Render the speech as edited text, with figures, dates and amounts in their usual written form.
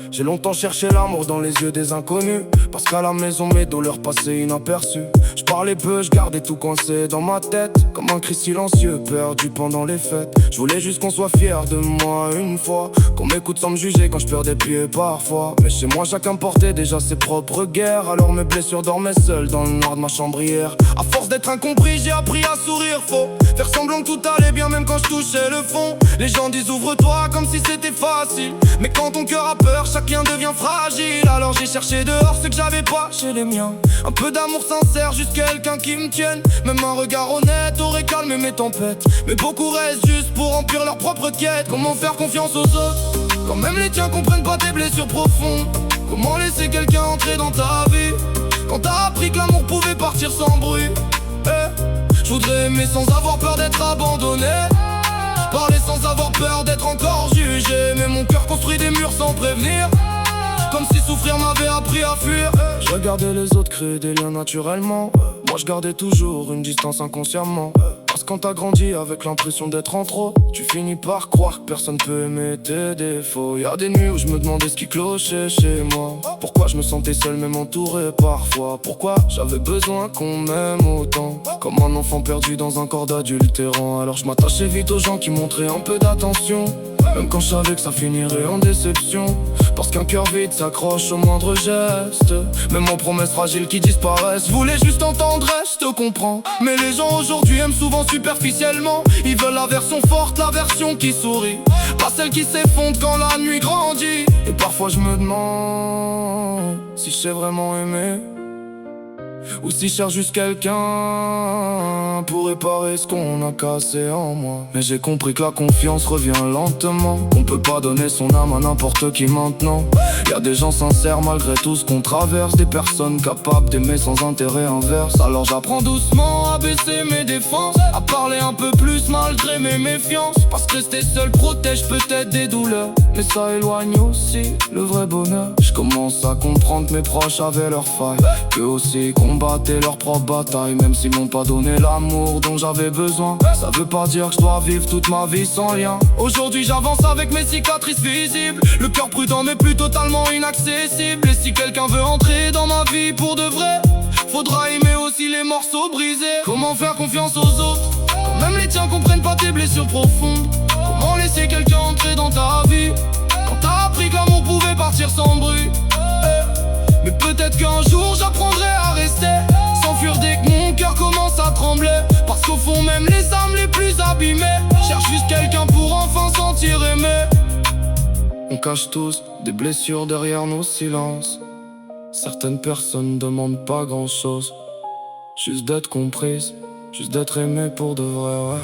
J'ai longtemps cherché l'amour dans les yeux des inconnus, parce qu'à la maison mes douleurs passaient inaperçues. Je parlais peu, je gardais tout coincé dans ma tête, comme un cri silencieux perdu pendant les fêtes. Je voulais juste qu'on soit fier de moi une fois, qu'on m'écoute sans me juger quand je perds des pieds parfois. Mais chez moi chacun portait déjà ses propres guerres, alors mes blessures dormaient seules dans le noir de ma chambrière. À force d'être incompris, j'ai appris à sourire faux, faire semblant que tout allait bien même quand je touchais le fond. Les gens disent ouvre-toi comme si c'était facile, mais quand ton cœur a peur, chacun devient fragile. Alors j'ai cherché dehors ce que j'avais pas chez les miens, un peu d'amour sincère, juste quelqu'un qui me tienne. Même un regard honnête aurait calmé mes tempêtes, mais beaucoup restent juste pour remplir leur propre quête. Comment faire confiance aux autres quand même les tiens comprennent pas tes blessures profondes? Comment laisser quelqu'un entrer dans ta vie quand t'as appris que l'amour pouvait partir sans bruit? Je voudrais aimer sans avoir peur d'être abandonné, parler sans avoir peur d'être encore jugé. Mais mon cœur construit des murs sans prévenir, comme si souffrir m'avait appris à fuir. Je regardais les autres créer des liens naturellement, moi je gardais toujours une distance inconsciemment. Parce que quand t'as grandi avec l'impression d'être en trop, tu finis par croire que personne peut aimer tes défauts. Y'a des nuits où je me demandais ce qui clochait chez moi, pourquoi je me sentais seul même entouré parfois, pourquoi j'avais besoin qu'on m'aime autant, comme un enfant perdu dans un corps d'adulte errant. Alors je m'attachais vite aux gens qui montraient un peu d'attention, même quand je savais que ça finirait en déception. Parce qu'un cœur vide s'accroche au moindre geste, même aux promesses fragiles qui disparaissent. Je voulais juste entendre, je te comprends, mais les gens aujourd'hui aiment souvent superficiellement. Ils veulent la version forte, la version qui sourit, pas celle qui s'effondre quand la nuit grandit. Et parfois je me demande si je sais vraiment aimer, ou si je cherche juste quelqu'un pour réparer ce qu'on a cassé en moi. Mais j'ai compris que la confiance revient lentement, qu'on peut pas donner son âme à n'importe qui maintenant. Y'a des gens sincères malgré tout ce qu'on traverse, des personnes capables d'aimer sans intérêt inverse. Alors j'apprends doucement à baisser mes défenses, à parler un peu plus malgré mes méfiances. Parce que rester seul protège peut-être des douleurs, mais ça éloigne aussi le vrai bonheur. Je commence à comprendre que mes proches avaient leurs failles, qu'eux aussi combattaient leur propre bataille. Même s'ils m'ont pas donné l'amour dont j'avais besoin, ça veut pas dire que je dois vivre toute ma vie sans lien. Aujourd'hui j'avance avec mes cicatrices visibles, le cœur prudent mais plus totalement inaccessible. Et si quelqu'un veut entrer dans ma vie pour de vrai, faudra aimer aussi les morceaux brisés. Comment faire confiance aux autres quand même les tiens comprennent pas tes blessures profondes? Comment laisser quelqu'un entrer dans ta vie quand t'as appris que l'amour pouvait partir sans bruit? Mais peut-être qu'un jour j'apprendrai à rester, sans fuir dès que mon cœur commence à trembler. Parce qu'au fond même les âmes les plus abîmées cherchent juste quelqu'un pour enfin sentir aimé. On cache tous des blessures derrière nos silences, certaines personnes demandent pas grand chose, juste d'être comprise, juste d'être aimée pour de vrai, ouais.